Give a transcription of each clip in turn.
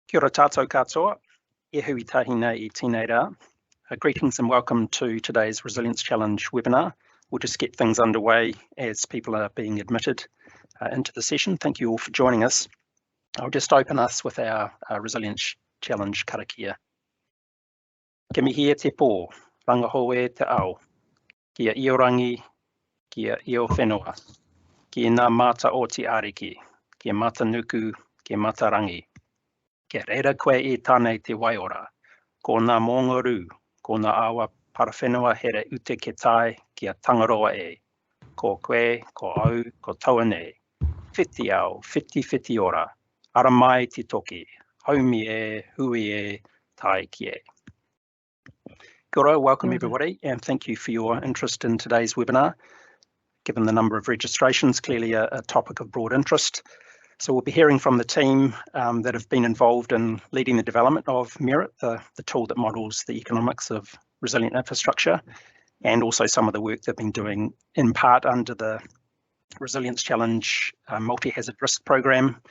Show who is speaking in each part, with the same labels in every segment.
Speaker 1: Kia ora tātou katoa, e hui tahina I tēnei rā. Greetings and welcome to today's Resilience Challenge webinar. We'll just get things underway as people are being admitted into the session. Thank you all for joining us. I'll just open us with our Resilience Challenge karakia. Ke mihi e te pō, rangahoe te ao, kia iorangi, kia io whenua, kia ngā mata o te ariki, kia mata nuku, kia mata rangi. Kia reira koe I tānei te waiora, ko ngā mongoru, ko ngā awa parawhenua here ute ke tai kia tangaroa e, ko koe, ko au, ko tauane, whiti au, whiti ora, ara mai te toki, haumi e, hui e, tai ki e. Kia ora, welcome everybody, and thank you for your interest in today's webinar. Given the number of registrations, clearly a topic of broad interest. So we'll be hearing from the team that have been involved in leading the development of Merit, the tool that models the economics of resilient infrastructure, and also some of the work they've been doing in part under the Resilience Challenge multi-hazard risk program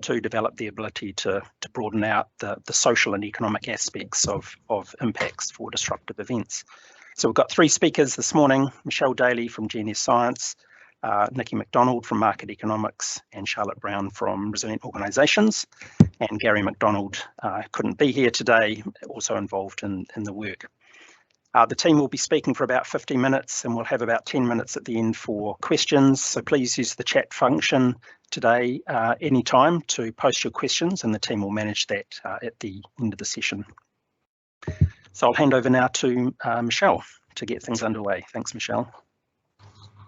Speaker 1: to develop the ability to broaden out the social and economic aspects of impacts for disruptive events. So we've got three speakers this morning: Michelle Daly from GNS Science, Nikki McDonald from Market Economics, and Charlotte Brown from Resilient Organisations. And Gary McDonald couldn't be here today, also involved in the work. The team will be speaking for about 50 minutes, and we'll have about 10 minutes at the end for questions. So please use the chat function today anytime to post your questions, and the team will manage that at the end of the session. So I'll hand over now to Michelle to get things underway. Thanks, Michelle.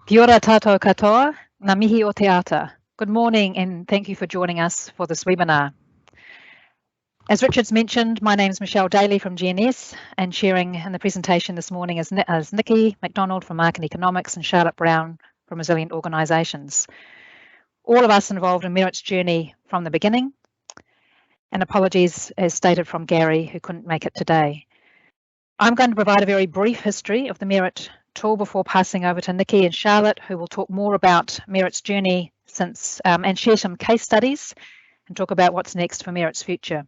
Speaker 2: Kia ora tātou katoa, ngā mihi o te ata. Good morning and thank you for joining us for this webinar. As Richard's mentioned, my name is Michelle Daly from GNS, and sharing in the presentation this morning is Nikki McDonald from Market Economics and Charlotte Brown from Resilient Organisations. All of us involved in Merit's journey from the beginning, and apologies as stated from Gary who couldn't make it today. I'm going to provide a very brief history of the Merit tool before passing over to Nikki and Charlotte, who will talk more about Merit's journey since and share some case studies and talk about what's next for Merit's future.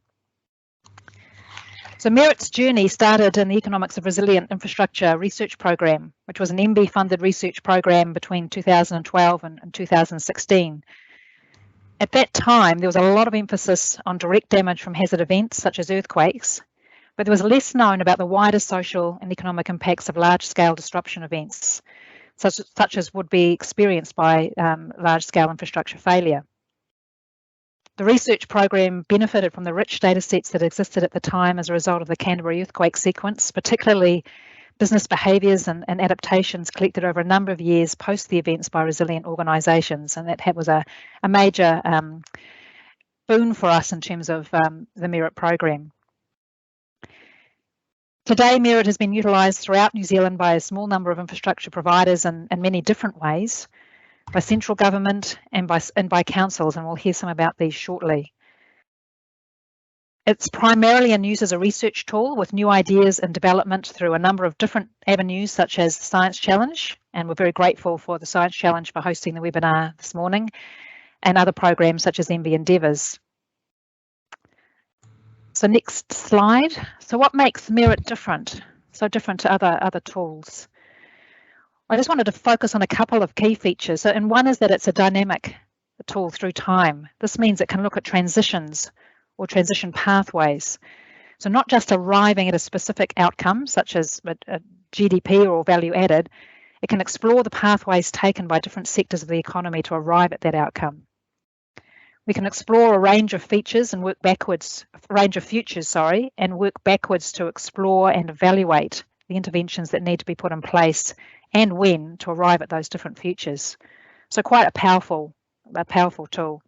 Speaker 2: So Merit's journey started in the Economics of Resilient Infrastructure research program, which was an MB funded research program between 2012 and 2016. At that time, there was a lot of emphasis on direct damage from hazard events such as earthquakes, but there was less known about the wider social and economic impacts of large-scale disruption events, such as would be experienced by large-scale infrastructure failure. The research program benefited from the rich data sets that existed at the time as a result of the Canterbury earthquake sequence, particularly business behaviours and adaptations collected over a number of years post the events by resilient organisations, and that was a major boon for us in terms of the Merit program. Today, Merit has been utilised throughout New Zealand by a small number of infrastructure providers in many different ways, by central government and by councils, and we'll hear some about these shortly. It's primarily used as a research tool with new ideas and development through a number of different avenues such as the Science Challenge, and we're very grateful for the Science Challenge for hosting the webinar this morning, and other programs such as MB Endeavours. So next slide. So what makes Merit different? So different to other tools. I just wanted to focus on a couple of key features. So, and one is that it's a dynamic tool through time. This means it can look at transitions or transition pathways. So not just arriving at a specific outcome, such as a GDP or value added, it can explore the pathways taken by different sectors of the economy to arrive at that outcome. We can explore a range of features and work backwards, and work backwards to explore and evaluate the interventions that need to be put in place and when to arrive at those different futures. So quite a powerful tool.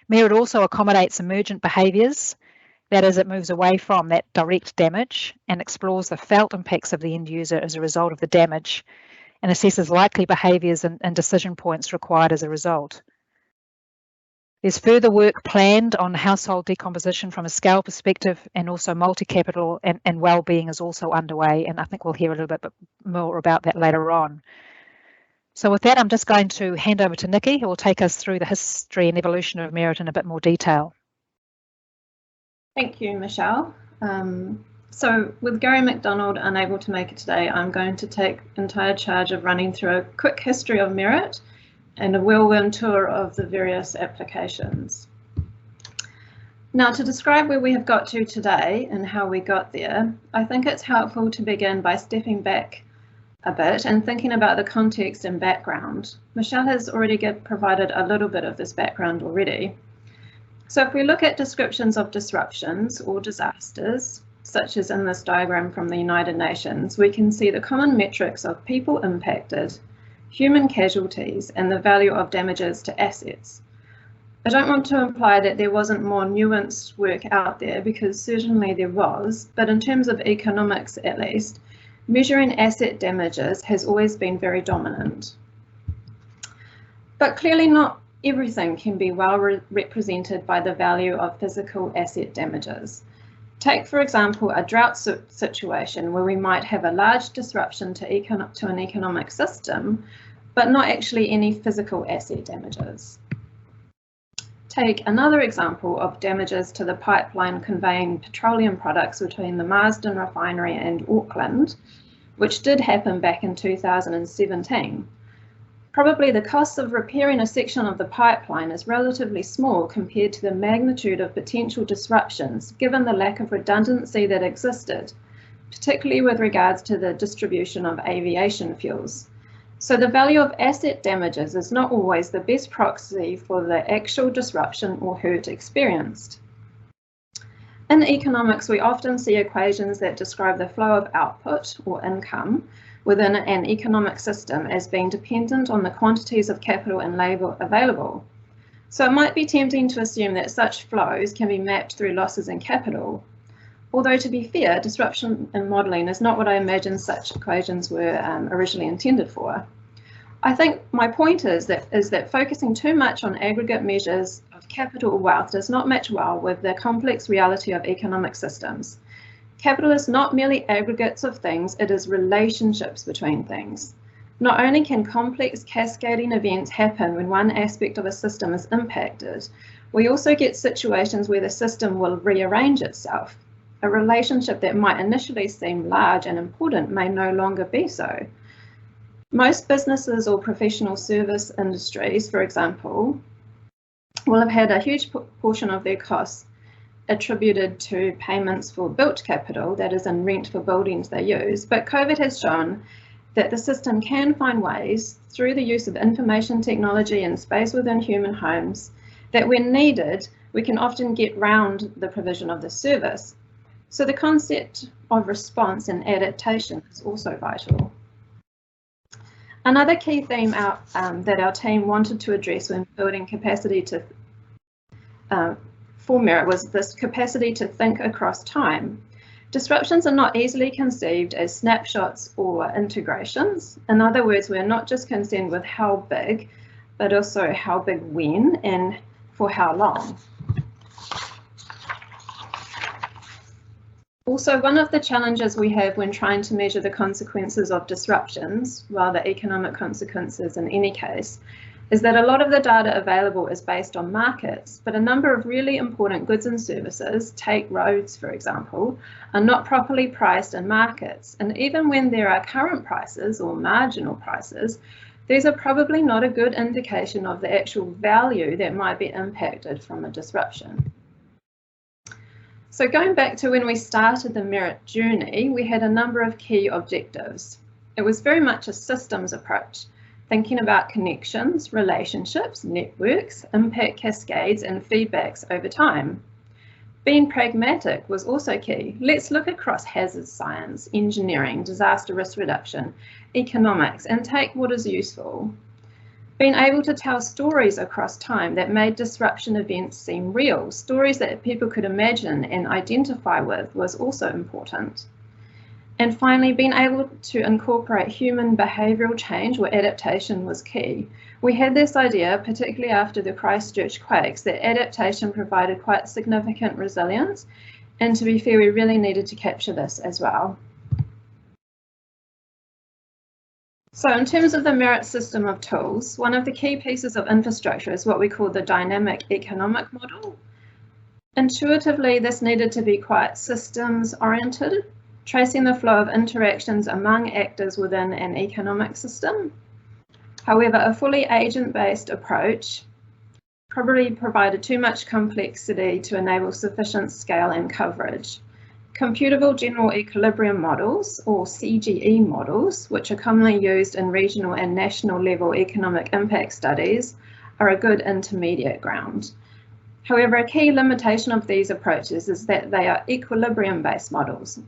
Speaker 2: Merit also accommodates emergent behaviours. That is, it moves away from that direct damage and explores the felt impacts of the end user as a result of the damage, and assesses likely behaviours and decision points required as a result. There's further work planned on household decomposition from a scale perspective, and also multi-capital and well-being is also underway, and I think we'll hear a little bit more about that later on. So with that, I'm just going to hand over to Nikki, who will take us through the history and evolution of Merit in a bit more detail.
Speaker 3: Thank you, Michelle. So with Gary MacDonald unable to make it today, I'm going to take entire charge of running through a quick history of merit and a whirlwind tour of the various applications. Now, to describe where we have got to today and how we got there, I think it's helpful to begin by stepping back a bit and thinking about the context and background. Michelle has already provided a little bit of this background already. So if we look at descriptions of disruptions or disasters, such as in this diagram from the United Nations, we can see the common metrics of people impacted, human casualties, and the value of damages to assets. I don't want to imply that there wasn't more nuanced work out there, because certainly there was, but in terms of economics at least, measuring asset damages has always been very dominant. But clearly not everything can be well represented by the value of physical asset damages. Take, for example, a drought situation where we might have a large disruption to an economic system, but not actually any physical asset damages. Take another example of damages to the pipeline conveying petroleum products between the Marsden refinery and Auckland, which did happen back in 2017. Probably the cost of repairing a section of the pipeline is relatively small compared to the magnitude of potential disruptions, given the lack of redundancy that existed, particularly with regards to the distribution of aviation fuels. So the value of asset damages is not always the best proxy for the actual disruption or hurt experienced. In economics, we often see equations that describe the flow of output or income within an economic system as being dependent on the quantities of capital and labour available. So it might be tempting to assume that such flows can be mapped through losses in capital. Although, to be fair, disruption in modelling is not what I imagine such equations were originally intended for. I think my point is that focusing too much on aggregate measures of capital or wealth does not match well with the complex reality of economic systems. Capital is not merely aggregates of things, it is relationships between things. Not only can complex cascading events happen when one aspect of a system is impacted, we also get situations where the system will rearrange itself. A relationship that might initially seem large and important may no longer be so. Most businesses or professional service industries, for example, will have had a huge portion of their costs attributed to payments for built capital, that is in rent for buildings they use, but COVID has shown that the system can find ways through the use of information technology and space within human homes that when needed, we can often get round the provision of the service. So the concept of response and adaptation is also vital. Another key theme that our team wanted to address when building capacity for merit was this capacity to think across time. Disruptions are not easily conceived as snapshots or integrations. In other words, we're not just concerned with how big, but also how big when and for how long. Also, one of the challenges we have when trying to measure the consequences of disruptions, rather economic consequences in any case, is that a lot of the data available is based on markets, but a number of really important goods and services, take roads for example, are not properly priced in markets. And even when there are current prices or marginal prices, these are probably not a good indication of the actual value that might be impacted from a disruption. So going back to when we started the merit journey, we had a number of key objectives. It was very much a systems approach, thinking about connections, relationships, networks, impact cascades, and feedbacks over time. Being pragmatic was also key. Let's look across hazard science, engineering, disaster risk reduction, economics, and take what is useful. Being able to tell stories across time that made disruption events seem real, stories that people could imagine and identify with, was also important. And finally, being able to incorporate human behavioural change or adaptation was key. We had this idea, particularly after the Christchurch quakes, that adaptation provided quite significant resilience, and to be fair, we really needed to capture this as well. So in terms of the merit system of tools, one of the key pieces of infrastructure is what we call the dynamic economic model. Intuitively, this needed to be quite systems oriented, tracing the flow of interactions among actors within an economic system. However, a fully agent-based approach probably provided too much complexity to enable sufficient scale and coverage. Computable general equilibrium models, or CGE models, which are commonly used in regional and national level economic impact studies, are a good intermediate ground. However, a key limitation of these approaches is that they are equilibrium-based models.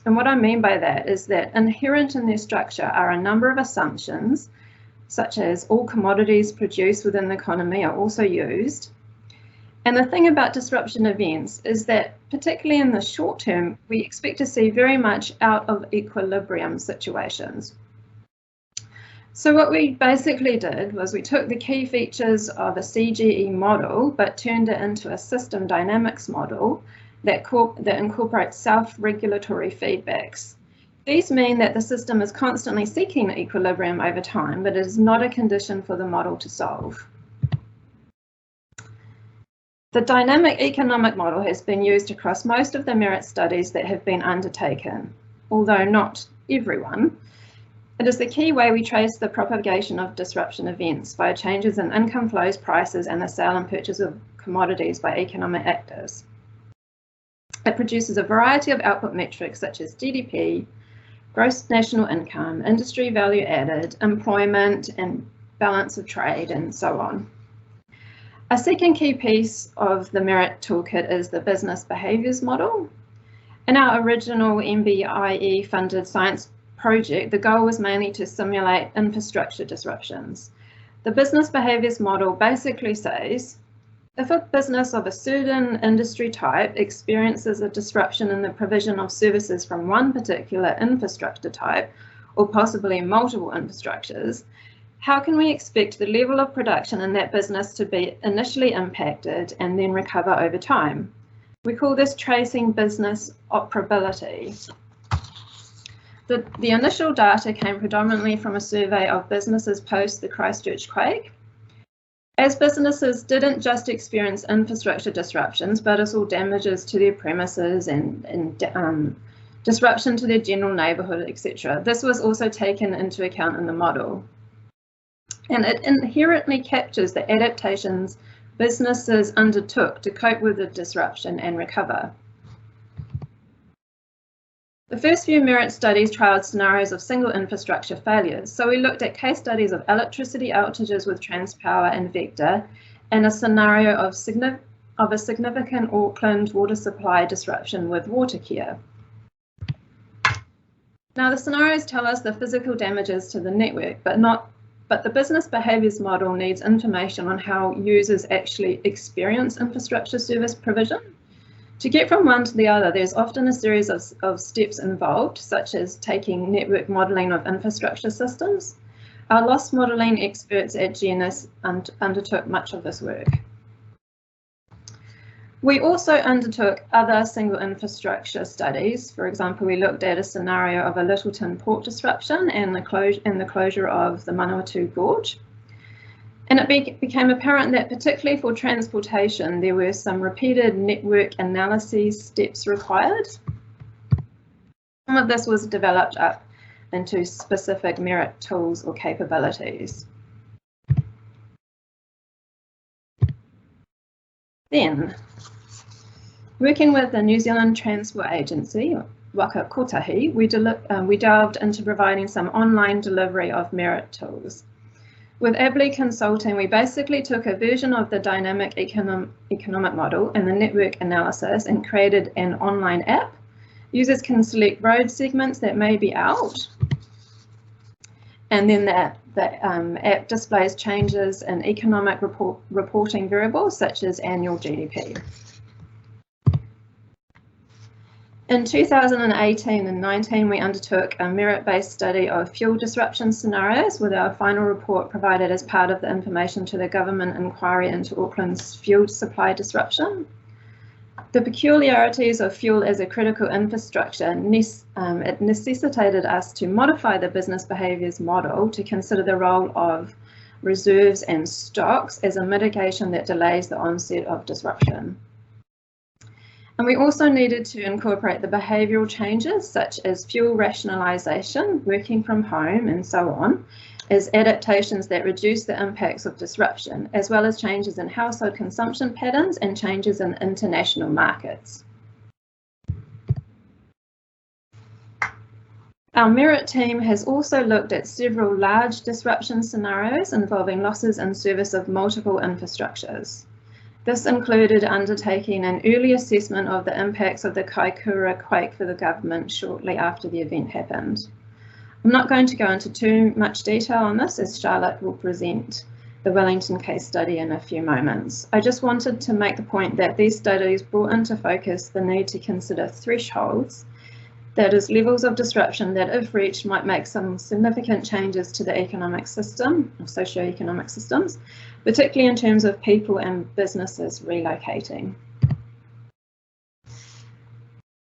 Speaker 3: And what I mean by that is that inherent in their structure are a number of assumptions, such as all commodities produced within the economy are also used. And the thing about disruption events is that, particularly in the short term, we expect to see very much out of equilibrium situations. So what we basically did was we took the key features of a CGE model, but turned it into a system dynamics model that incorporates self-regulatory feedbacks. These mean that the system is constantly seeking equilibrium over time, but it is not a condition for the model to solve. The dynamic economic model has been used across most of the merit studies that have been undertaken, although not everyone. It is the key way we trace the propagation of disruption events via changes in income flows, prices, and the sale and purchase of commodities by economic actors. It produces a variety of output metrics such as GDP, gross national income, industry value added, employment, and balance of trade, and so on. A second key piece of the merit toolkit is the business behaviours model. In our original MBIE funded science project, the goal was mainly to simulate infrastructure disruptions. The business behaviours model basically says, if a business of a certain industry type experiences a disruption in the provision of services from one particular infrastructure type, or possibly multiple infrastructures, how can we expect the level of production in that business to be initially impacted and then recover over time? We call this tracing business operability. The initial data came predominantly from a survey of businesses post the Christchurch quake. As businesses didn't just experience infrastructure disruptions, but also damages to their premises and disruption to their general neighbourhood, etc. This was also taken into account in the model. And it inherently captures the adaptations businesses undertook to cope with the disruption and recover. The first few merit studies trialled scenarios of single infrastructure failures. So we looked at case studies of electricity outages with Transpower and Vector, and a scenario of a significant Auckland water supply disruption with Watercare. Now the scenarios tell us the physical damages to the network, but the business behaviours model needs information on how users actually experience infrastructure service provision. To get from one to the other, there's often a series of steps involved, such as taking network modelling of infrastructure systems. Our loss modelling experts at GNS undertook much of this work. We also undertook other single infrastructure studies. For example, we looked at a scenario of a Littleton port disruption and the closure of the Manawatu Gorge. And it became apparent that particularly for transportation, there were some repeated network analysis steps required. Some of this was developed up into specific merit tools or capabilities. Then, working with the New Zealand Transport Agency, Waka Kotahi, we delved into providing some online delivery of merit tools. With Abley Consulting, we basically took a version of the dynamic economic model and the network analysis and created an online app. Users can select road segments that may be out, and then the app displays changes in economic reporting variables such as annual GDP. In 2018 and 19, we undertook a merit-based study of fuel disruption scenarios, with our final report provided as part of the information to the government inquiry into Auckland's fuel supply disruption. The peculiarities of fuel as a critical infrastructure, it necessitated us to modify the business behaviours model to consider the role of reserves and stocks as a mitigation that delays the onset of disruption. And we also needed to incorporate the behavioural changes such as fuel rationalisation, working from home and so on, as adaptations that reduce the impacts of disruption, as well as changes in household consumption patterns and changes in international markets. Our Merit team has also looked at several large disruption scenarios involving losses in service of multiple infrastructures. This included undertaking an early assessment of the impacts of the Kaikoura quake for the government shortly after the event happened. I'm not going to go into too much detail on this, as Charlotte will present the Wellington case study in a few moments. I just wanted to make the point that these studies brought into focus the need to consider thresholds, that is, levels of disruption that, if reached, might make some significant changes to the economic system, or socio-economic systems, particularly in terms of people and businesses relocating.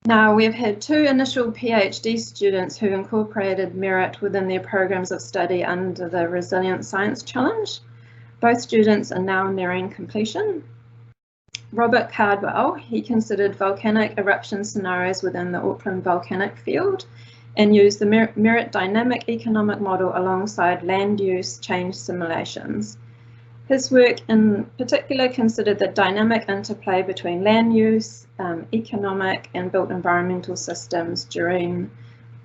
Speaker 3: Now, we've had two initial PhD students who incorporated Merit within their programs of study under the Resilient Science Challenge. Both students are now nearing completion. Robert Cardwell, he considered volcanic eruption scenarios within the Auckland volcanic field and used the Merit dynamic economic model alongside land use change simulations. His work in particular considered the dynamic interplay between land use, economic and built environmental systems during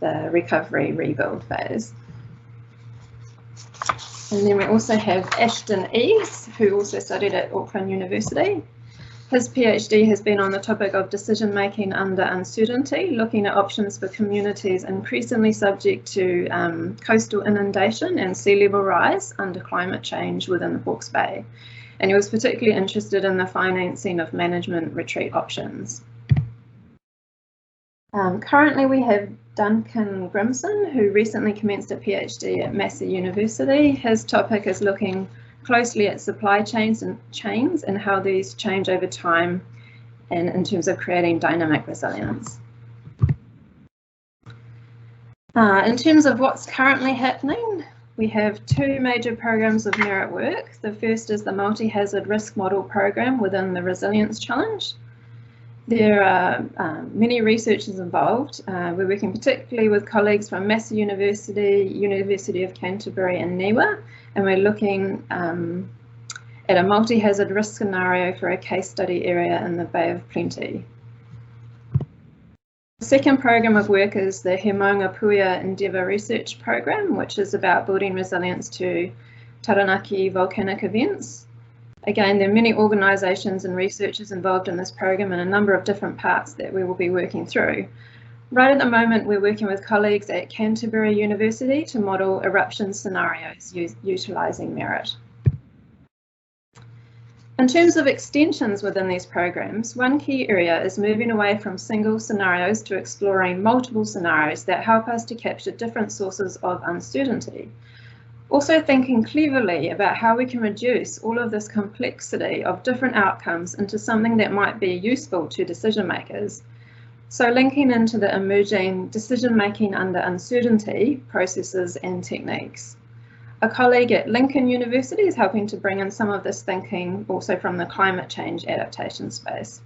Speaker 3: the recovery rebuild phase. And then we also have Ashton Eves, who also studied at Auckland University. His PhD has been on the topic of decision making under uncertainty, looking at options for communities increasingly subject to coastal inundation and sea level rise under climate change within the Hawke's Bay. And he was particularly interested in the financing of management retreat options. Currently we have Duncan Grimson, who recently commenced a PhD at Massey University. His topic is looking closely at supply chains and how these change over time and in terms of creating dynamic resilience. In terms of what's currently happening, we have two major programs of Merit work. The first is the Multi-Hazard Risk Model program within the Resilience Challenge. There are many researchers involved. We're working particularly with colleagues from Massey University, University of Canterbury and NIWA, and we're looking at a multi-hazard risk scenario for a case study area in the Bay of Plenty. The second program of work is the He Maunga Puia Endeavour Research Program, which is about building resilience to Taranaki volcanic events. Again, there are many organisations and researchers involved in this program and a number of different parts that we will be working through. Right at the moment, we're working with colleagues at Canterbury University to model eruption scenarios utilising Merit. In terms of extensions within these programs, one key area is moving away from single scenarios to exploring multiple scenarios that help us to capture different sources of uncertainty. Also thinking cleverly about how we can reduce all of this complexity of different outcomes into something that might be useful to decision makers. So linking into the emerging decision making under uncertainty processes and techniques. A colleague at Lincoln University is helping to bring in some of this thinking also from the climate change adaptation space.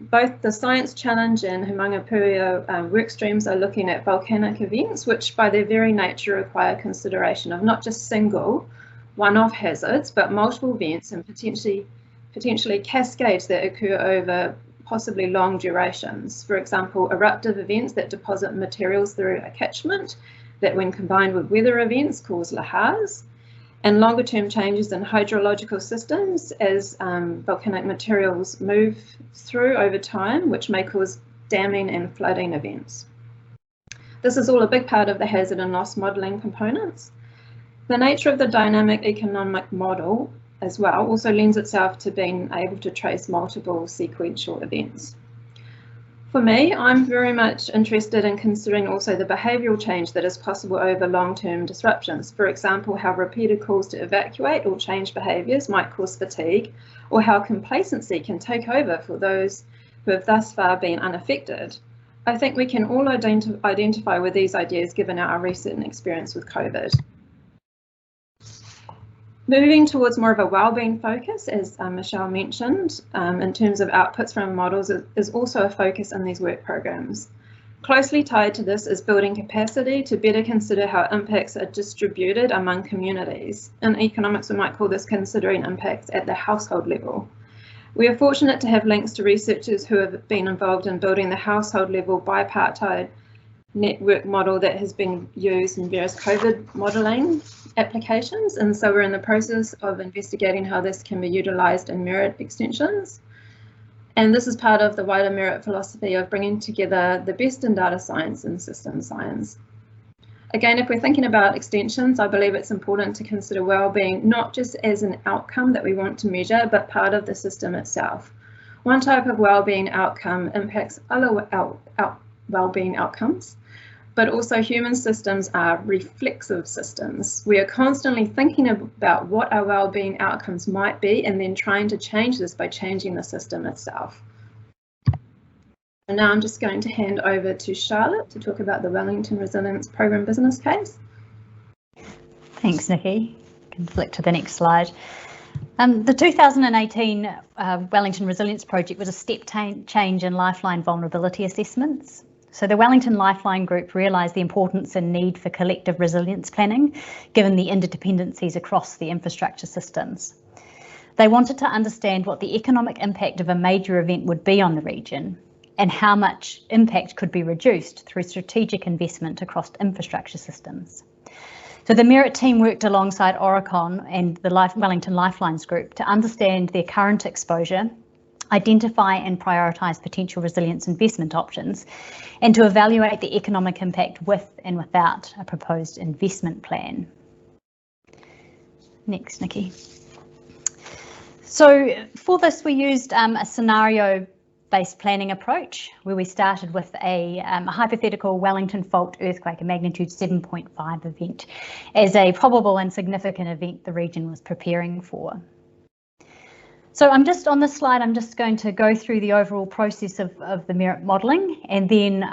Speaker 3: Both the Science Challenge and He Maunga Puia work streams are looking at volcanic events, which by their very nature require consideration of not just single one-off hazards, but multiple events and potentially cascades that occur over possibly long durations. For example, eruptive events that deposit materials through a catchment that when combined with weather events cause lahars, and longer term changes in hydrological systems as volcanic materials move through over time, which may cause damming and flooding events. This is all a big part of the hazard and loss modelling components. The nature of the dynamic economic model as well also lends itself to being able to trace multiple sequential events. For me, I'm very much interested in considering also the behavioural change that is possible over long-term disruptions. For example, how repeated calls to evacuate or change behaviours might cause fatigue, or how complacency can take over for those who have thus far been unaffected. I think we can all identify with these ideas given our recent experience with COVID. Moving towards more of a wellbeing focus, as Michelle mentioned, in terms of outputs from models is also a focus in these work programs. Closely tied to this is building capacity to better consider how impacts are distributed among communities. In economics, we might call this considering impacts at the household level. We are fortunate to have links to researchers who have been involved in building the household level bipartite network model that has been used in various COVID modelling applications, and so we're in the process of investigating how this can be utilised in merit extensions. And this is part of the wider merit philosophy of bringing together the best in data science and system science. Again, if we're thinking about extensions, I believe it's important to consider wellbeing not just as an outcome that we want to measure, but part of the system itself. One type of wellbeing outcome impacts other wellbeing outcomes, but also human systems are reflexive systems. We are constantly thinking about what our wellbeing outcomes might be and then trying to change this by changing the system itself. And now I'm just going to hand over to Charlotte to talk about the Wellington Resilience Program business case.
Speaker 4: Thanks, Nikki. You can flick to the next slide. The 2018 Wellington Resilience Project was a step change in lifeline vulnerability assessments. So the Wellington Lifeline Group realised the importance and need for collective resilience planning, given the interdependencies across the infrastructure systems. They wanted to understand what the economic impact of a major event would be on the region and how much impact could be reduced through strategic investment across infrastructure systems. So the Merit team worked alongside Oricon and the Wellington Lifelines Group to understand their current exposure, identify and prioritise potential resilience investment options, and to evaluate the economic impact with and without a proposed investment plan. Next, Nikki. So for this, we used a scenario-based planning approach where we started with a hypothetical Wellington fault earthquake, a magnitude 7.5 event, as a probable and significant event the region was preparing for. So I'm just on this slide, I'm just going to go through the overall process of the merit modelling, and then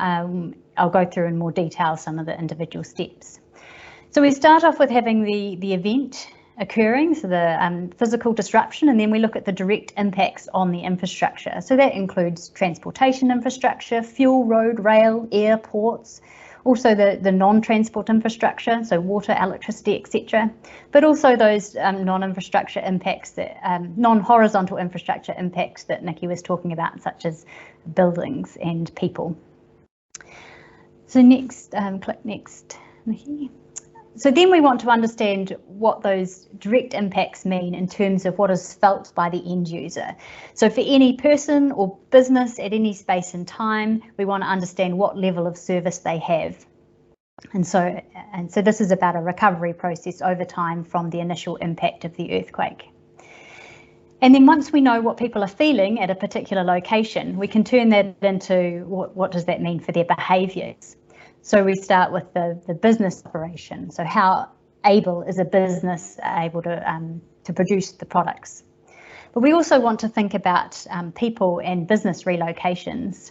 Speaker 4: I'll go through in more detail some of the individual steps. So we start off with having the event occurring, so the physical disruption, and then we look at the direct impacts on the infrastructure. So that includes transportation infrastructure, fuel, road, rail, airports, also the non-transport infrastructure, so water, electricity, etc. But also those non-infrastructure impacts, that non-horizontal infrastructure impacts that Nikki was talking about, such as buildings and people. So next, click next, Nikki. So then we want to understand what those direct impacts mean in terms of what is felt by the end user. So for any person or business at any space and time, we want to understand what level of service they have. And so this is about a recovery process over time from the initial impact of the earthquake. And then once we know what people are feeling at a particular location, we can turn that into what does that mean for their behaviours. So we start with the business operation. So how able is a business able to produce the products? But we also want to think about people and business relocations.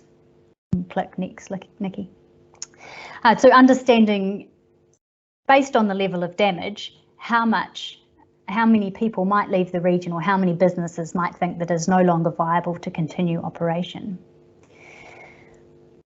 Speaker 4: Click next, Nikki. So understanding, based on the level of damage, how many people might leave the region, or how many businesses might think that it's no longer viable to continue operation.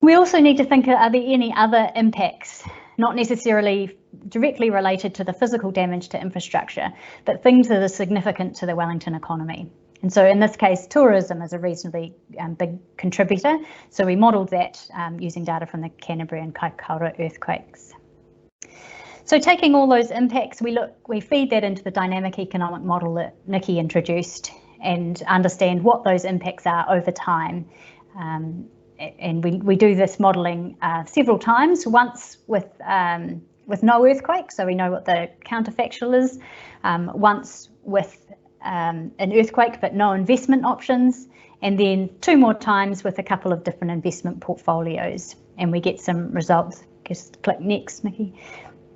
Speaker 4: We also need to think, are there any other impacts, not necessarily directly related to the physical damage to infrastructure, but things that are significant to the Wellington economy. And so in this case, tourism is a reasonably big contributor. So we modelled that using data from the Canterbury and Kaikoura earthquakes. So taking all those impacts, we feed that into the dynamic economic model that Nikki introduced and understand what those impacts are over time. And we do this modelling several times, once with no earthquake, so we know what the counterfactual is, once with an earthquake but no investment options, and then 2 more times with a couple of different investment portfolios, and we get some results. Just click next, Nikki,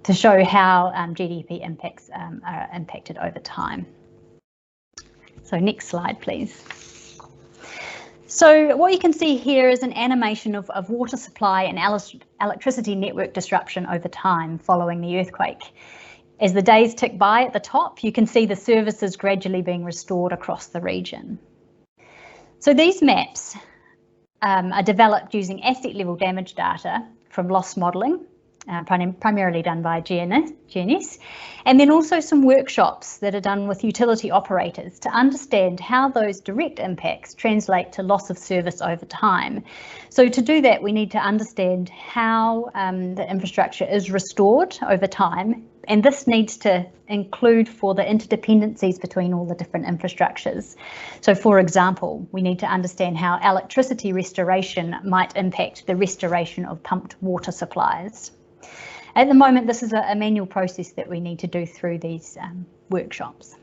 Speaker 4: to show how GDP impacts are impacted over time. So next slide, please. So what you can see here is an animation of water supply and electricity network disruption over time following the earthquake. As the days tick by at the top, you can see the services gradually being restored across the region. So these maps are developed using asset level damage data from loss modelling, primarily done by GNS, and then also some workshops that are done with utility operators to understand how those direct impacts translate to loss of service over time. So to do that, we need to understand how the infrastructure is restored over time, and this needs to include for the interdependencies between all the different infrastructures. So for example, we need to understand how electricity restoration might impact the restoration of pumped water supplies. At the moment, this is a manual process that we need to do through these workshops.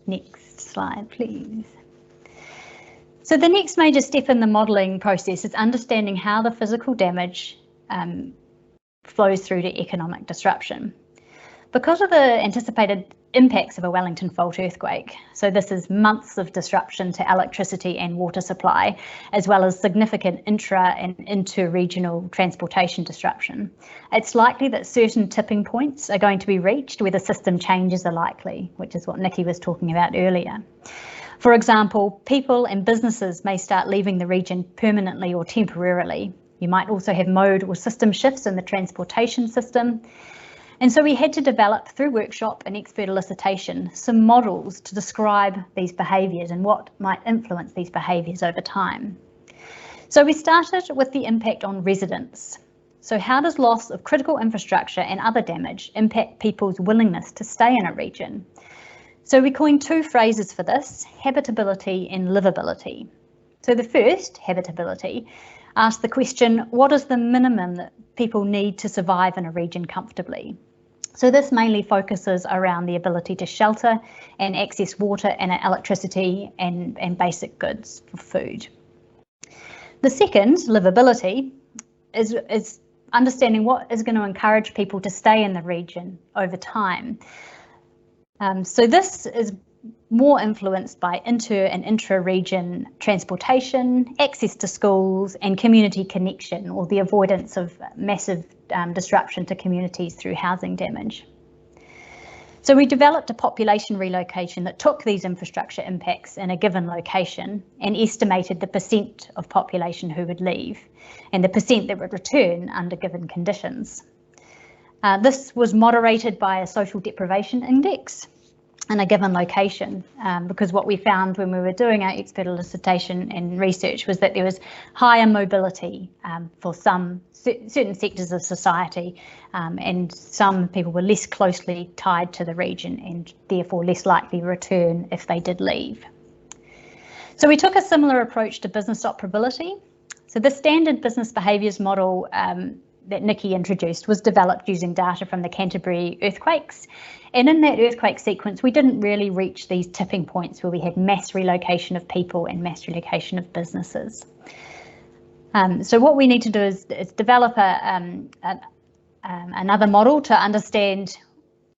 Speaker 4: Next slide, please. So the next major step in the modelling process is understanding how the physical damage flows through to economic disruption. Because of the anticipated impacts of a Wellington fault earthquake, so this is months of disruption to electricity and water supply, as well as significant intra and inter-regional transportation disruption, it's likely that certain tipping points are going to be reached where the system changes are likely, which is what Nikki was talking about earlier. For example, people and businesses may start leaving the region permanently or temporarily. You might also have mode or system shifts in the transportation system. And so we had to develop, through workshop and expert elicitation, some models to describe these behaviours and what might influence these behaviours over time. So we started with the impact on residents. So how does loss of critical infrastructure and other damage impact people's willingness to stay in a region? So we coined two phrases for this, habitability and livability. So the first, habitability, asked the question, what is the minimum that people need to survive in a region comfortably? So this mainly focuses around the ability to shelter and access water and electricity and basic goods for food. The second, livability, is understanding what is going to encourage people to stay in the region over time. So this is more influenced by inter and intra-region transportation, access to schools and community connection, or the avoidance of massive disruption to communities through housing damage. So we developed a population relocation that took these infrastructure impacts in a given location and estimated the percent of population who would leave and the percent that would return under given conditions. This was moderated by a social deprivation index in a given location, because what we found when we were doing our expert elicitation and research was that there was higher mobility for some certain sectors of society, and some people were less closely tied to the region and therefore less likely to return if they did leave. So we took a similar approach to business operability. So the standard business behaviours model that Nikki introduced was developed using data from the Canterbury earthquakes. And in that earthquake sequence, we didn't really reach these tipping points where we had mass relocation of people and mass relocation of businesses. So what we need to do is develop another model to understand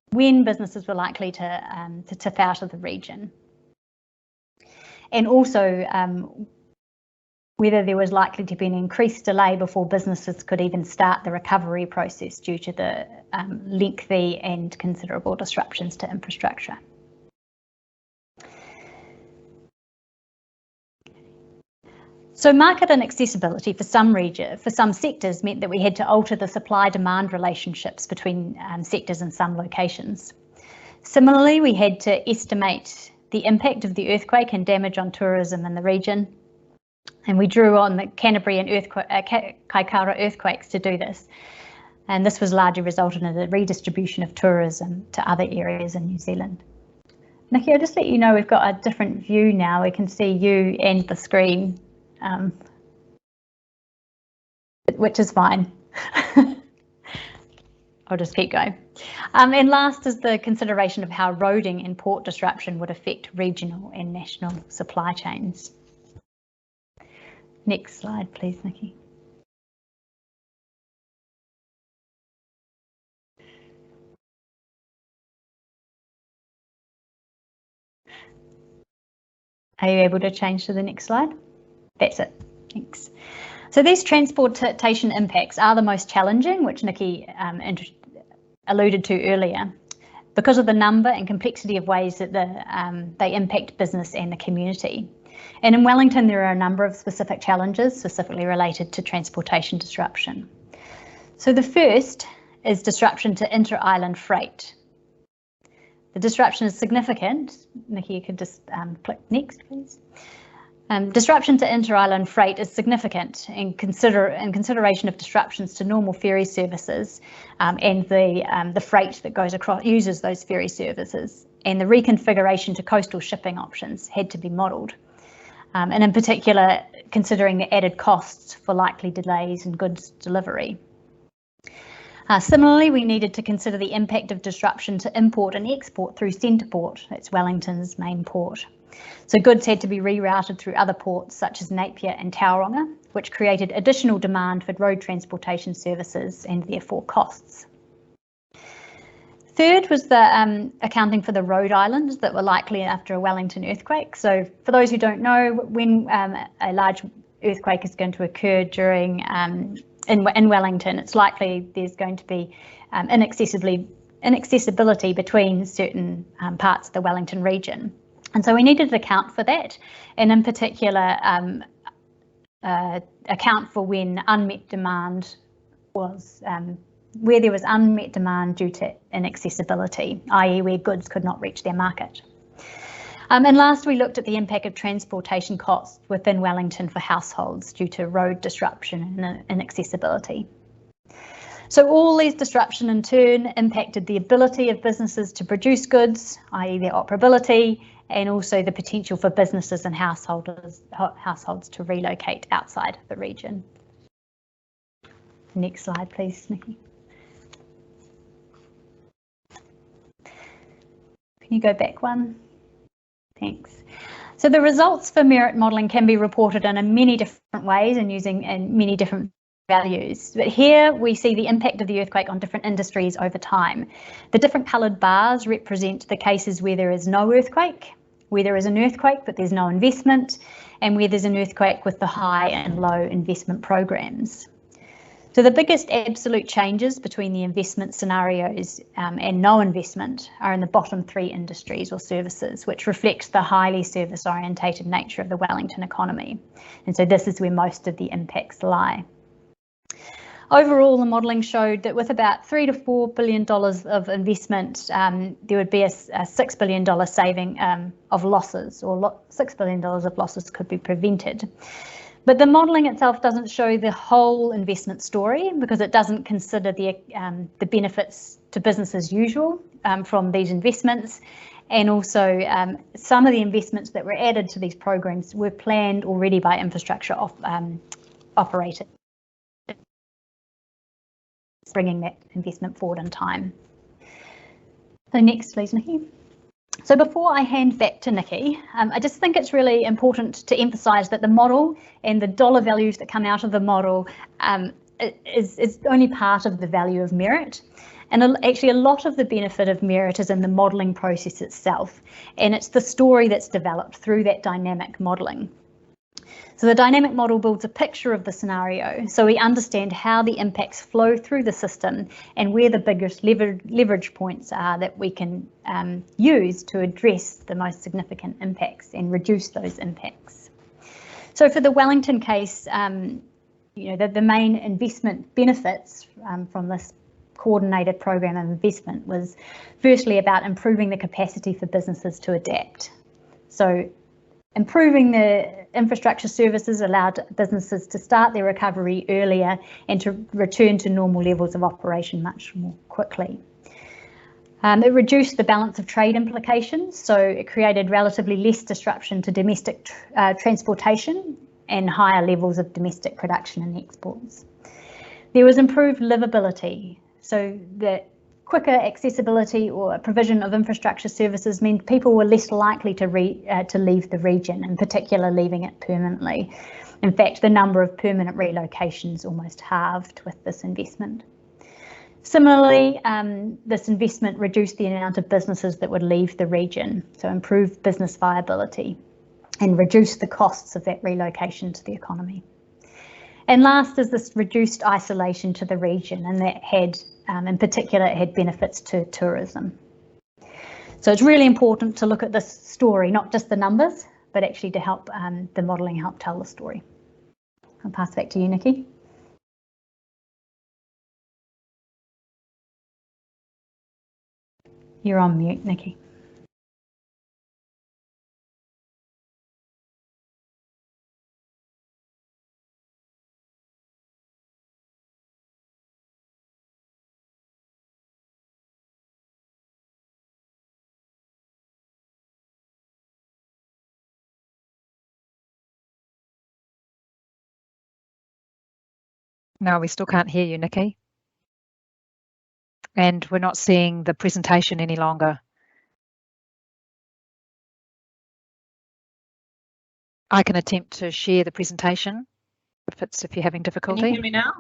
Speaker 4: when businesses were likely to tip out of the region. And also whether there was likely to be an increased delay before businesses could even start the recovery process due to the lengthy and considerable disruptions to infrastructure. So market inaccessibility for some sectors meant that we had to alter the supply-demand relationships between sectors in some locations. Similarly, we had to estimate the impact of the earthquake and damage on tourism in the region. And we drew on the Canterbury and Kaikoura earthquakes to do this. And this was largely resulted in a redistribution of tourism to other areas in New Zealand. Nikki, I'll just let you know we've got a different view now. We can see you and the screen, which is fine. I'll just keep going. And last is the consideration of how roading and port disruption would affect regional and national supply chains. Next slide, please, Nikki. Are you able to change to the next slide? That's it. Thanks. So these transportation impacts are the most challenging, which Nikki alluded to earlier, because of the number and complexity of ways that they impact business and the community. And in Wellington, there are a number of specific challenges specifically related to transportation disruption. So the first is disruption to inter-island freight. The disruption is significant. Nikki, you could just click next, please. Disruption to inter-island freight is significant in consideration of disruptions to normal ferry services and the freight that goes across uses those ferry services, and the reconfiguration to coastal shipping options had to be modelled. And in particular, considering the added costs for likely delays in goods delivery. Similarly, we needed to consider the impact of disruption to import and export through Centreport, that's Wellington's main port. So goods had to be rerouted through other ports such as Napier and Tauranga, which created additional demand for road transportation services and therefore costs. Third was the accounting for the road islands that were likely after a Wellington earthquake. So for those who don't know, when a large earthquake is going to occur during in Wellington, it's likely there's going to be inaccessibility between certain parts of the Wellington region. And so we needed to account for that, and in particular account for when unmet demand was, where there was unmet demand due to inaccessibility, i.e. where goods could not reach their market. And last, we looked at the impact of transportation costs within Wellington for households due to road disruption and inaccessibility. So all these disruption in turn impacted the ability of businesses to produce goods, i.e. their operability, and also the potential for businesses and households to relocate outside the region. Next slide, please, Nikki. Can you go back one? Thanks. So the results for merit modelling can be reported in many different ways and using many different values. But here we see the impact of the earthquake on different industries over time. The different coloured bars represent the cases where there is no earthquake, where there is an earthquake but there's no investment, and where there's an earthquake with the high and low investment programs. So the biggest absolute changes between the investment scenarios and no investment are in the bottom three industries or services, which reflect the highly service orientated nature of the Wellington economy. And so this is where most of the impacts lie. Overall, the modelling showed that with about $3 to $4 billion of investment, there would be a $6 billion saving of losses, or $6 billion of losses could be prevented. But the modelling itself doesn't show the whole investment story because it doesn't consider the benefits to business as usual from these investments, and also some of the investments that were added to these programs were planned already by infrastructure operators, bringing that investment forward in time. So next, please, Nikki. So before I hand back to Nikki, I just think it's really important to emphasise that the model and the dollar values that come out of the model is only part of the value of merit. And actually a lot of the benefit of merit is in the modelling process itself. And it's the story that's developed through that dynamic modelling. So the dynamic model builds a picture of the scenario, so we understand how the impacts flow through the system and where the biggest leverage points are that we can use to address the most significant impacts and reduce those impacts. So for the Wellington case, the main investment benefits from this coordinated program of investment was firstly about improving the capacity for businesses to adapt. So improving the infrastructure services allowed businesses to start their recovery earlier and to return to normal levels of operation much more quickly. It reduced the balance of trade implications, so it created relatively less disruption to domestic transportation and higher levels of domestic production and exports. There was improved livability, so the quicker accessibility or provision of infrastructure services meant people were less likely to leave the region, in particular leaving it permanently. In fact, the number of permanent relocations almost halved with this investment. Similarly, this investment reduced the amount of businesses that would leave the region, so improved business viability and reduced the costs of that relocation to the economy. And last is this reduced isolation to the region, and that had In particular, it had benefits to tourism. So it's really important to look at this story, not just the numbers, but actually to help the modelling help tell the story. I'll pass back to you, Nikki. You're on mute, Nikki.
Speaker 2: No, we still can't hear you, Nikki. And we're not seeing the presentation any longer. I can attempt to share the presentation if you're having difficulty.
Speaker 3: Can you hear me now?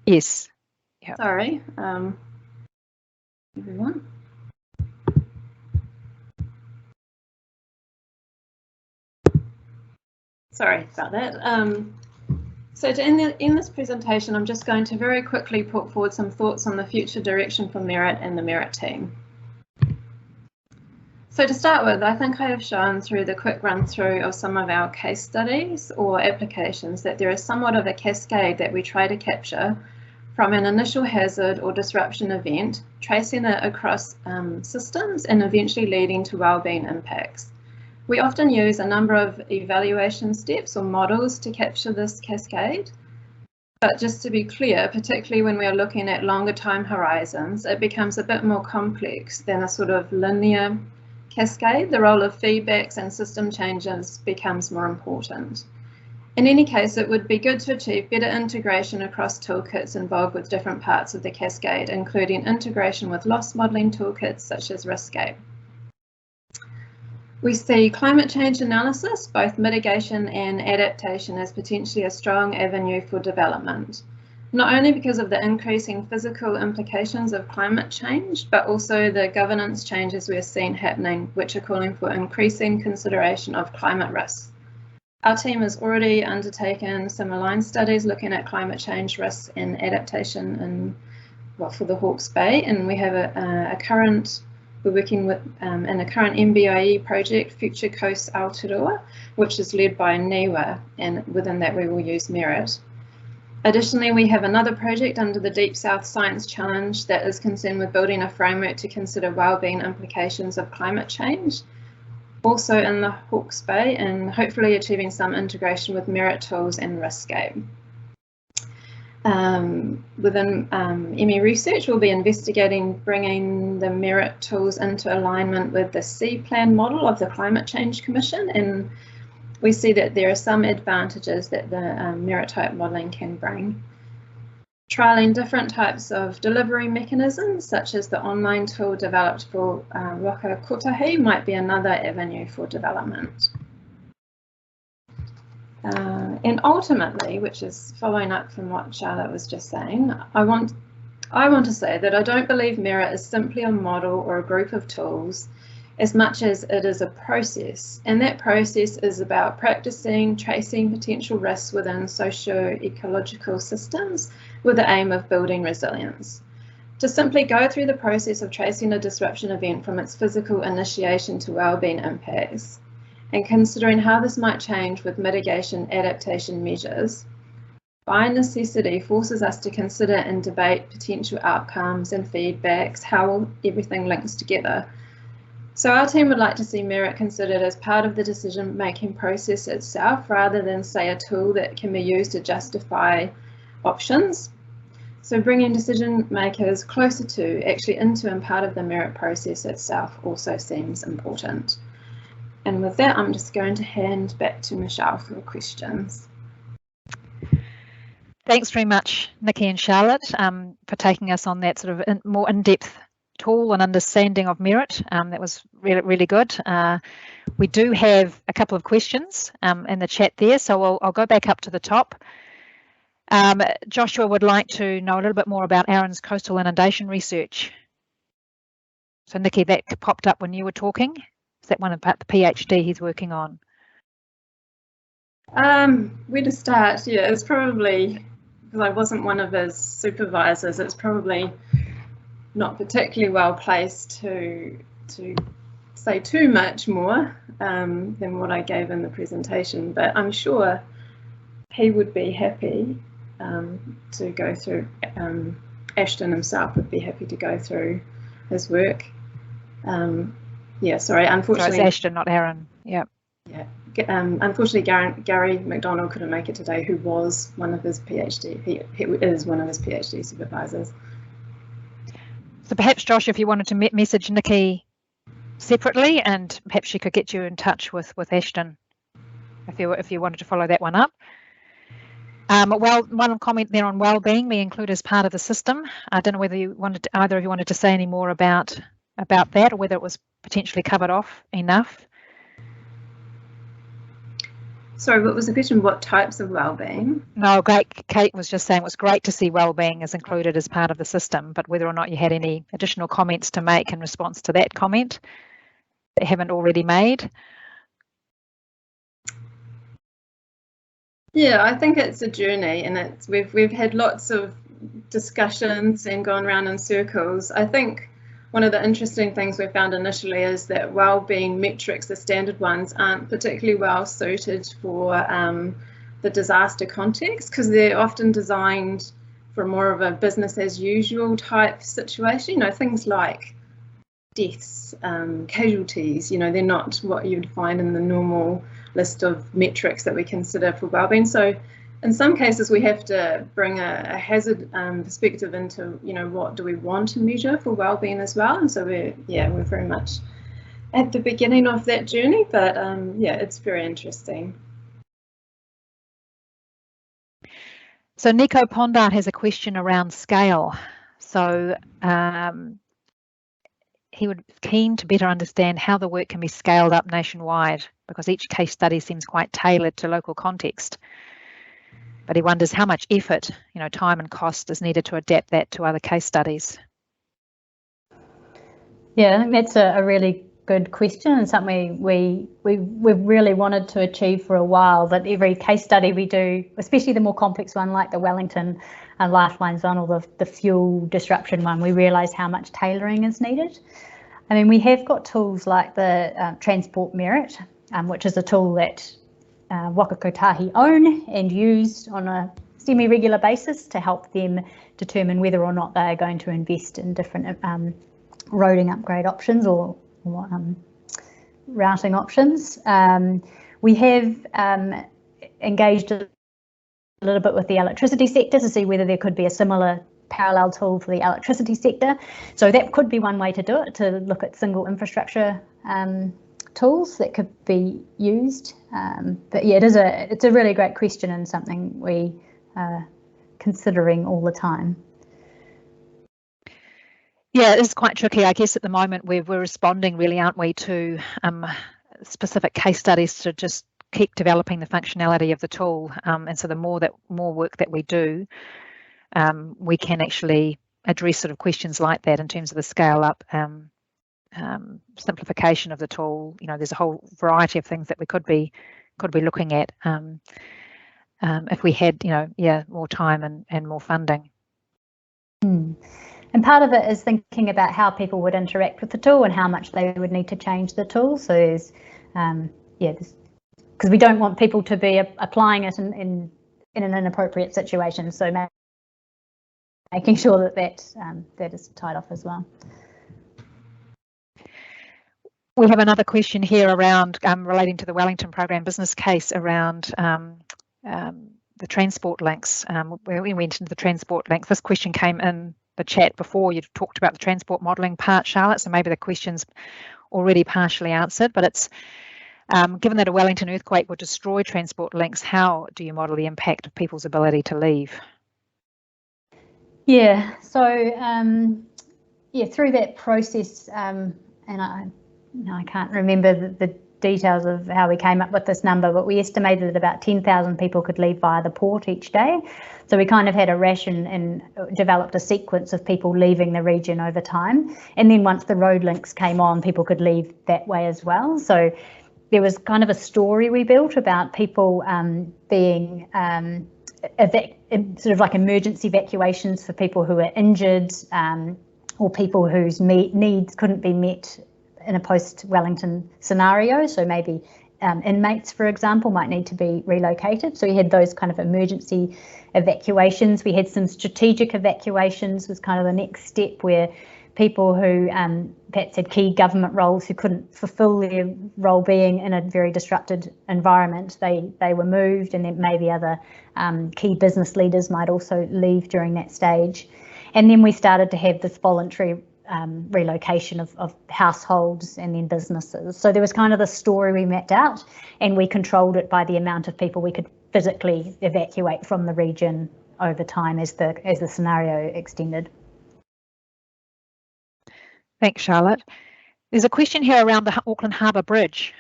Speaker 2: Yes. Yep.
Speaker 3: Sorry, everyone. Sorry about that. So to end this presentation, I'm just going to very quickly put forward some thoughts on the future direction for Merit and the Merit team. So to start with, I think I have shown through the quick run through of some of our case studies or applications that there is somewhat of a cascade that we try to capture from an initial hazard or disruption event, tracing it across systems and eventually leading to wellbeing impacts. We often use a number of evaluation steps or models to capture this cascade. But just to be clear, particularly when we are looking at longer time horizons, it becomes a bit more complex than a sort of linear cascade. The role of feedbacks and system changes becomes more important. In any case, it would be good to achieve better integration across toolkits involved with different parts of the cascade, including integration with loss modelling toolkits such as RISCAPE. We see climate change analysis, both mitigation and adaptation, as potentially a strong avenue for development, not only because of the increasing physical implications of climate change, but also the governance changes we're seeing happening, which are calling for increasing consideration of climate risks. Our team has already undertaken some aligned studies looking at climate change risks and adaptation for the Hawke's Bay, and we have we're working with in a current MBIE project, Future Coast Aotearoa, which is led by NIWA, and within that we will use Merit. Additionally, we have another project under the Deep South Science Challenge that is concerned with building a framework to consider wellbeing implications of climate change, also in the Hawke's Bay, and hopefully achieving some integration with Merit tools and RISCAPE. Within ME Research, we'll be investigating bringing the Merit tools into alignment with the C-Plan model of the Climate Change Commission, and we see that there are some advantages that the Merit type modelling can bring. Trialling different types of delivery mechanisms, such as the online tool developed for Waka Kotahi, might be another avenue for development. And ultimately, which is following up from what Charlotte was just saying, I want to say that I don't believe Merit is simply a model or a group of tools as much as it is a process, and that process is about practicing tracing potential risks within socio-ecological systems with the aim of building resilience. To simply go through the process of tracing a disruption event from its physical initiation to wellbeing impacts, and considering how this might change with mitigation adaptation measures, by necessity forces us to consider and debate potential outcomes and feedbacks, how everything links together. So our team would like to see Merit considered as part of the decision-making process itself, rather than, say, a tool that can be used to justify options. So bringing decision makers closer to, actually into and part of the Merit process itself also seems important. And with that, I'm just going to hand back to Michelle for questions.
Speaker 2: Thanks very much, Nikki and Charlotte, for taking us on that sort of more in-depth tool and understanding of Merit. That was really, really good. We do have a couple of questions in the chat there, so I'll go back up to the top. Joshua would like to know a little bit more about Aaron's coastal inundation research. So Nikki, that popped up when you were talking. Is that one about the PhD he's working on?
Speaker 3: Where to start? Yeah, it's probably, because I wasn't one of his supervisors, it's probably not particularly well placed to say too much more than what I gave in the presentation, but I'm sure he would be happy to go through, Ashton himself would be happy to go through his work. Yeah, sorry, unfortunately.
Speaker 2: So it's Ashton, not Aaron. Yeah.
Speaker 3: Yeah. Unfortunately, Gary McDonald couldn't make it today, who was one of his PhD. He is one of his PhD supervisors.
Speaker 2: So perhaps, Josh, if you wanted to message Nikki separately, and perhaps she could get you in touch with Ashton, if you wanted to follow that one up. Well, one comment there on wellbeing we include as part of the system. I don't know whether either of you wanted to say any more about that, or whether it was potentially covered off enough.
Speaker 3: Sorry, what was the question? What types of wellbeing?
Speaker 2: No, great. Kate was just saying it was great to see wellbeing is included as part of the system, but whether or not you had any additional comments to make in response to that comment that haven't already made.
Speaker 3: Yeah, I think it's a journey, and we've had lots of discussions and gone around in circles. I think one of the interesting things we found initially is that wellbeing metrics, the standard ones, aren't particularly well suited for the disaster context, because they're often designed for more of a business as usual type situation. You know, things like deaths, casualties, you know, they're not what you'd find in the normal list of metrics that we consider for wellbeing. So in some cases we have to bring a hazard perspective into, you know, what do we want to measure for wellbeing as well. And so we're very much at the beginning of that journey, but yeah, it's very interesting.
Speaker 2: So Nico Pondart has a question around scale. So he would be keen to better understand how the work can be scaled up nationwide, because each case study seems quite tailored to local context. But he wonders how much effort, you know, time and cost is needed to adapt that to other case studies.
Speaker 4: Yeah, I think that's a really good question, and something we've really wanted to achieve for a while, that every case study we do, especially the more complex one like the Wellington Lifeline Zone or the fuel disruption one, we realise how much tailoring is needed. I mean, we have got tools like the Transport Merit, which is a tool that Waka Kotahi own and use on a semi-regular basis to help them determine whether or not they are going to invest in different roading upgrade options or routing options. We have engaged a little bit with the electricity sector to see whether there could be a similar parallel tool for the electricity sector. So that could be one way to do it, to look at single infrastructure tools that could be used. But yeah, it's a really great question and something we are considering all the time.
Speaker 2: Yeah, it is quite tricky. I guess at the moment we're responding really, aren't we, to specific case studies to just keep developing the functionality of the tool. And so the more work that we do, we can actually address sort of questions like that in terms of the scale up, simplification of the tool. You know, there's a whole variety of things that we could be looking at if we had, you know, more time and more funding.
Speaker 4: And part of it is thinking about how people would interact with the tool and how much they would need to change the tool. So there's, because we don't want people to be applying it in an inappropriate situation. So making sure that is tied off as well.
Speaker 2: We have another question here around relating to the Wellington program business case around the transport links. We went into the transport links. This question came in the chat before you talked about the transport modelling part, Charlotte, so maybe the question's already partially answered, but it's given that a Wellington earthquake would destroy transport links, how do you model the impact of people's ability to leave?
Speaker 4: Yeah, so through that process, and I can't remember the details of how we came up with this number, but we estimated that about 10,000 people could leave via the port each day. So we kind of had a ration and developed a sequence of people leaving the region over time. And then once the road links came on, people could leave that way as well. So there was kind of a story we built about people being sort of like emergency evacuations for people who are injured, or people whose needs couldn't be met in a post-Wellington scenario. So maybe inmates, for example, might need to be relocated. So we had those kind of emergency evacuations. We had some strategic evacuations, was kind of the next step, where people who perhaps had key government roles who couldn't fulfill their role being in a very disrupted environment, they were moved, and then maybe other key business leaders might also leave during that stage. And then we started to have this voluntary relocation of households and then businesses. So there was kind of the story we mapped out, and we controlled it by the amount of people we could physically evacuate from the region over time as the scenario extended.
Speaker 2: Thanks, Charlotte. There's a question here around the Auckland Harbour Bridge.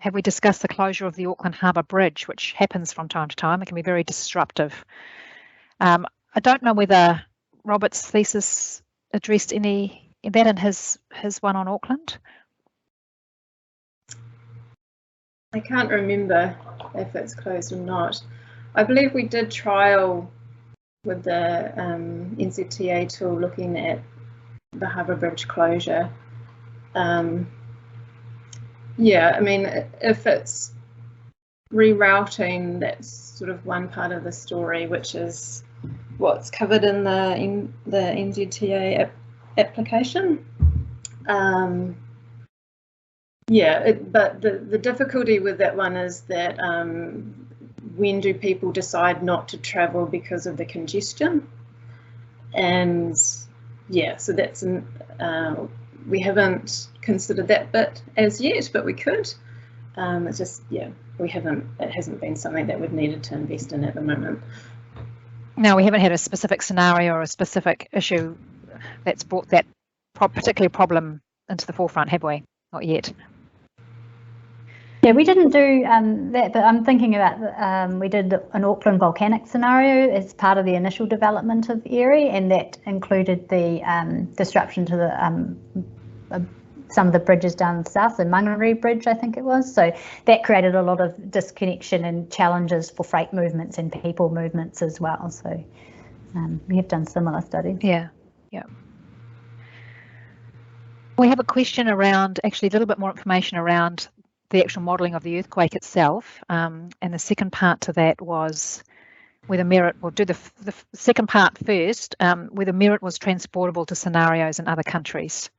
Speaker 2: Have we discussed the closure of the Auckland Harbour Bridge, which happens from time to time? It can be very disruptive. I don't know whether Robert's thesis addressed any of that in his one on Auckland.
Speaker 3: I can't remember if it's closed or not. I believe we did trial with the NZTA tool looking at the Harbour Bridge closure. Yeah, I mean, if it's rerouting, that's sort of one part of the story, which is what's covered in the NZTA application. Yeah, but the difficulty with that one is that when do people decide not to travel because of the congestion? And yeah, so that's we haven't considered that bit as yet, but we could. It's just, yeah, it hasn't been something that we've needed to invest in at the moment.
Speaker 2: No, we haven't had a specific scenario or a specific issue that's brought that particular problem into the forefront, have we? Not yet.
Speaker 4: Yeah, we didn't do that, but I'm thinking about we did an Auckland volcanic scenario as part of the initial development of Erie, and that included the disruption to the some of the bridges down south, the Mangere Bridge, I think it was. So that created a lot of disconnection and challenges for freight movements and people movements as well. So we have done similar studies.
Speaker 2: Yeah, yeah. We have a question around, actually a little bit more information around the actual modelling of the earthquake itself, and the second part to that was whether MERIT, we'll do the second part first, whether MERIT was transportable to scenarios in other countries.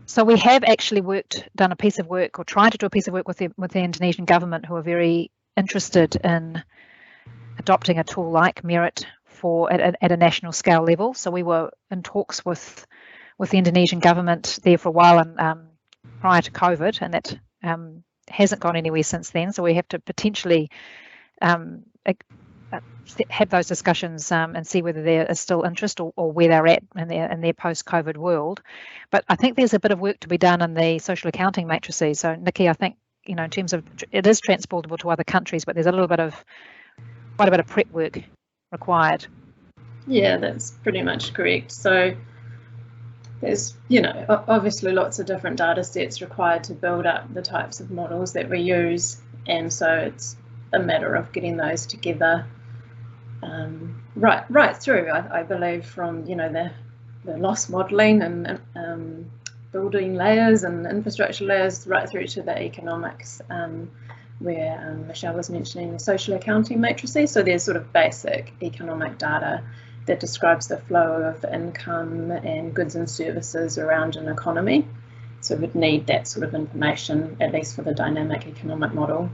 Speaker 2: So we have actually done a piece of work, or tried to do a piece of work with the Indonesian government, who are very interested in adopting a tool like MERIT at a national scale level. So we were in talks with the Indonesian government there for a while, and prior to COVID, and that hasn't gone anywhere since then. So we have to potentially have those discussions and see whether there is still interest or where they're at in their post-COVID world. But I think there's a bit of work to be done in the social accounting matrices. So Nikki, I think, you know, in terms of it is transportable to other countries, but there's quite a bit of prep work required.
Speaker 3: Yeah, that's pretty much correct. So there's, you know, obviously lots of different data sets required to build up the types of models that we use, and so it's a matter of getting those together right through, I believe, from, you know, the loss modelling and building layers and infrastructure layers right through to the economics, where Michelle was mentioning the social accounting matrices. So there's sort of basic economic data that describes the flow of income and goods and services around an economy. So we'd need that sort of information, at least for the dynamic economic model.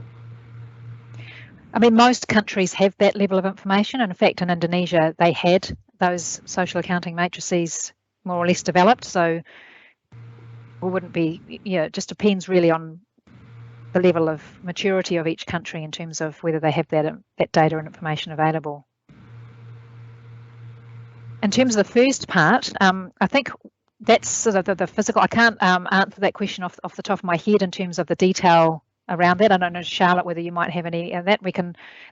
Speaker 2: I mean, most countries have that level of information. In fact, in Indonesia, they had those social accounting matrices more or less developed. So we wouldn't be, it just depends really on the level of maturity of each country in terms of whether they have that data and information available. In terms of the first part, I think that's sort of the physical. I can't answer that question off the top of my head in terms of the detail around that. I don't know, Charlotte, whether you might have any of that.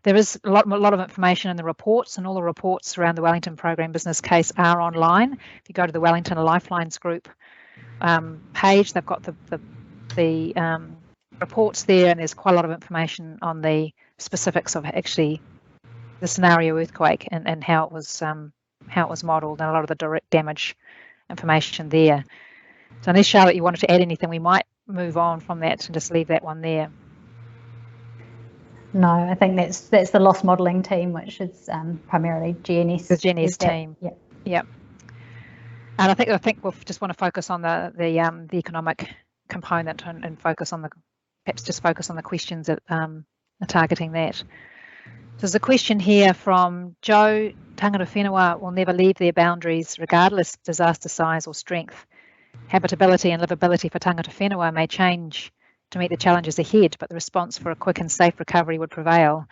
Speaker 2: There is a lot of information in the reports, and all the reports around the Wellington Program business case are online. If you go to the Wellington Lifelines group page, they've got the reports there, and there's quite a lot of information on the specifics of actually the scenario earthquake and how it was modelled, and a lot of the direct damage information there. So unless, Charlotte, you wanted to add anything, we might move on from that and just leave that one there.
Speaker 4: No, I think that's the loss modelling team, which is primarily GNS.
Speaker 2: The GNS team.
Speaker 4: Yep.
Speaker 2: Yep. And I think we'll just want to focus on the economic component and focus on perhaps just focus on the questions that are targeting that. There's a question here from Joe. Tangata whenua will never leave their boundaries regardless of disaster size or strength. Habitability and livability for tangata whenua may change to meet the challenges ahead, but the response for a quick and safe recovery would prevail.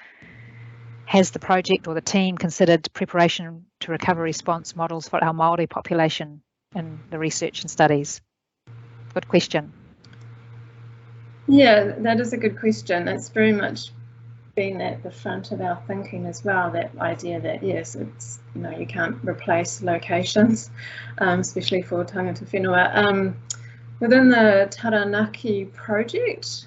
Speaker 2: Has the project or the team considered preparation to recovery response models for our Māori population in the research and studies? Good question.
Speaker 3: Yeah, that is a good question. It's very much been at the front of our thinking as well, that idea that yes, it's, you can't replace locations, especially for tangata whenua. Within the Taranaki project,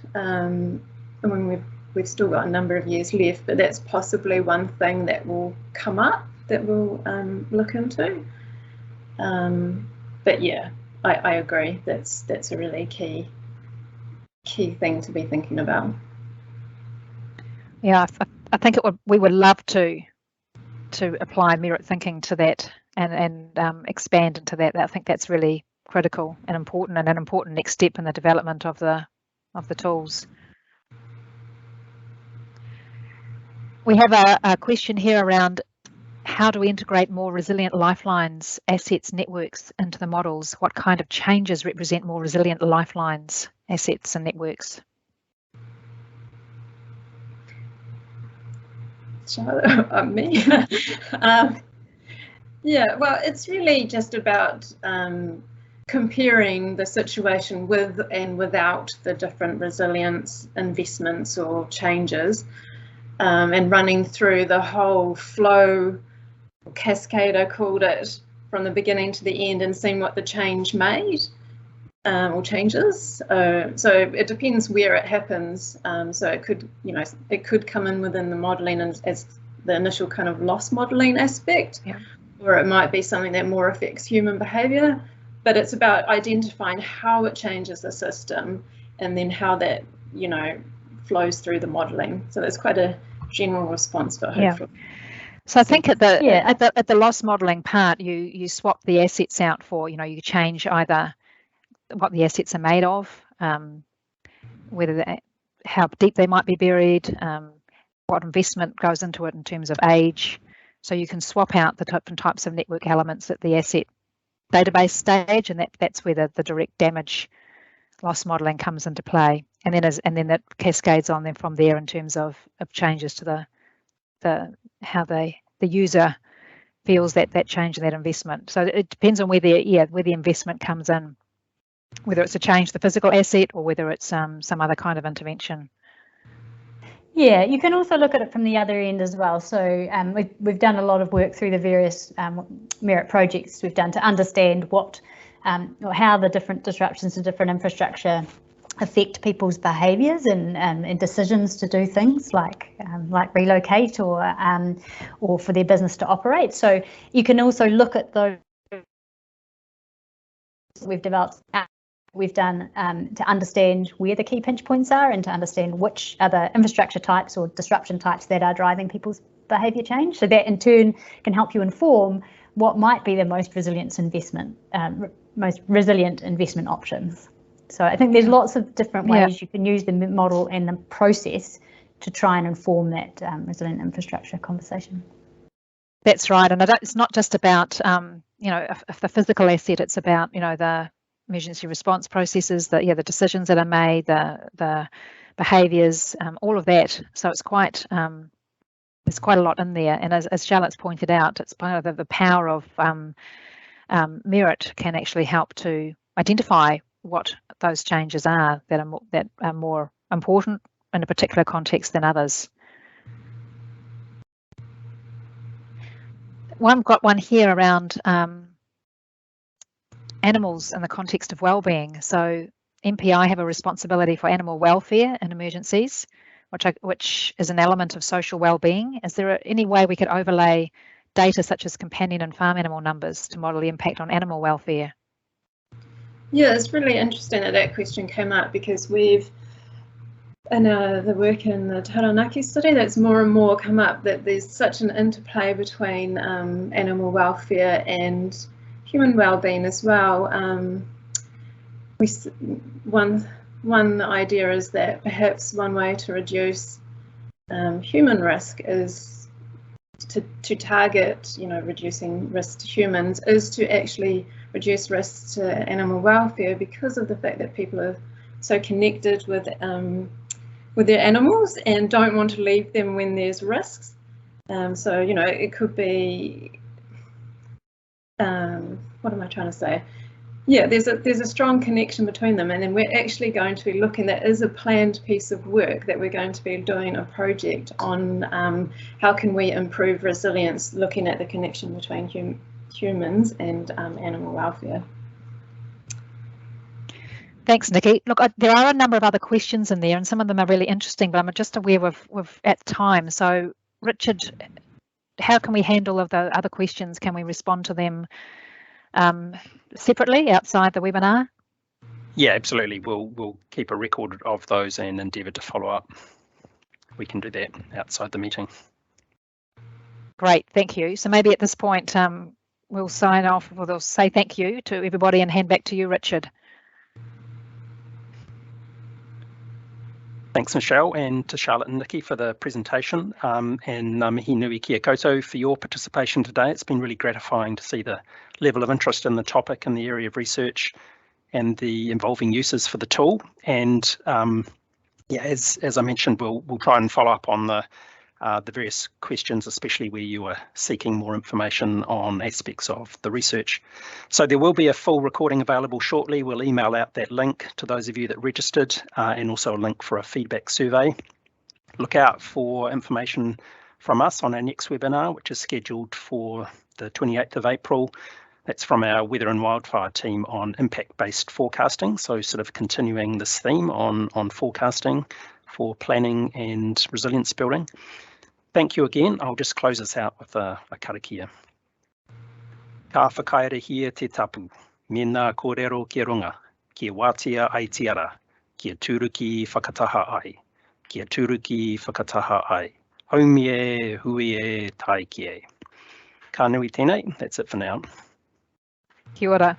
Speaker 3: we've still got a number of years left, but that's possibly one thing that will come up that we'll look into. But yeah, I agree. That's a really key thing to be thinking about.
Speaker 2: Yeah, I think we would love to apply merit thinking to that and expand into that. I think that's really critical and important, and an important next step in the development of the tools. We have a question here around how do we integrate more resilient lifelines, assets, networks into the models? What kind of changes represent more resilient lifelines, assets and networks?
Speaker 3: Me. Yeah, well, it's really just about comparing the situation with and without the different resilience investments or changes, and running through the whole flow, cascade I called it, from the beginning to the end, and seeing what the change made or changes. So it depends where it happens. So it could come in within the modelling as the initial kind of loss modelling aspect, yeah, or it might be something that more affects human behaviour. But it's about identifying how it changes the system and then how that, flows through the modelling. So that's quite a general response, but hopefully.
Speaker 2: Yeah. So I think at the loss modelling part, you swap the assets out for, you change either what the assets are made of, how deep they might be buried, what investment goes into it in terms of age. So you can swap out the different types of network elements at the asset database stage, and that's where the direct damage loss modelling comes into play, and then that cascades on then from there in terms of changes to how the user feels that change in that investment. So it depends on where the investment comes in, whether it's a change to the physical asset or whether it's some other kind of intervention.
Speaker 4: Yeah, you can also look at it from the other end as well. So we've done a lot of work through the various merit projects we've done to understand how the different disruptions to different infrastructure affect people's behaviours and decisions to do things like relocate or for their business to operate. So you can also look at those we've developed. We've done to understand where the key pinch points are and to understand which other infrastructure types or disruption types that are driving people's behaviour change. So that in turn can help you inform what might be the most resilient investment options. So I think there's lots of different ways you can use the model and the process to try and inform that resilient infrastructure conversation.
Speaker 2: That's right, and it's not just about if the physical asset, it's about the emergency response processes, the decisions that are made, the behaviours, all of that. So it's quite there's quite a lot in there. And as Charlotte's pointed out, it's part of the power of merit can actually help to identify what those changes are that are more important in a particular context than others. I've got one here around animals in the context of wellbeing. So MPI have a responsibility for animal welfare in emergencies, which is an element of social wellbeing. Is there any way we could overlay data such as companion and farm animal numbers to model the impact on animal welfare
Speaker 3: Yeah, it's really interesting that that question came up, because we've, in the work in the Taranaki study, that's more and more come up that there's such an interplay between animal welfare and human well-being as well. One idea is that perhaps one way to reduce human risk is to target, reducing risk to humans, is to actually reduce risks to animal welfare, because of the fact that people are so connected with their animals and don't want to leave them when there's risks. So it could be, what am I trying to say? Yeah, there's a strong connection between them, and then we're actually going to be looking, that is a planned piece of work that we're going to be doing a project on, how can we improve resilience, looking at the connection between humans and animal welfare.
Speaker 2: Thanks, Nikki. Look, there are a number of other questions in there, and some of them are really interesting, but I'm just aware we've at time. So, Richard, how can we handle of the other questions? Can we respond to them separately outside the webinar?
Speaker 1: Yeah, absolutely. We'll keep a record of those and endeavour to follow up. We can do that outside the meeting.
Speaker 2: Great, thank you. So maybe at this point we'll sign off. We'll say thank you to everybody and hand back to you, Richard.
Speaker 1: Thanks, Michelle, and to Charlotte and Nikki for the presentation, and mihi nui kia koutou for your participation today. It's been really gratifying to see the level of interest in the topic in the area of research and the involving uses for the tool. And yeah, as I mentioned, we'll try and follow up on the various questions, especially where you are seeking more information on aspects of the research. So there will be a full recording available shortly. We'll email out that link to those of you that registered, and also a link for a feedback survey. Look out for information from us on our next webinar, which is scheduled for the 28th of April. That's from our Weather and Wildfire team on impact-based forecasting. So sort of continuing this theme on forecasting for planning and resilience building. Thank you again. I'll just close us out with a karakia. Ka whakaerehia te tapu, mena kōrero ki runga, kia wātia ai te ara, kia tūruki whakataha ai, kia tūruki whakataha ai, haumi e, hui e, tai ki e. Ka nui tēnei, that's it for now.
Speaker 2: Kia ora.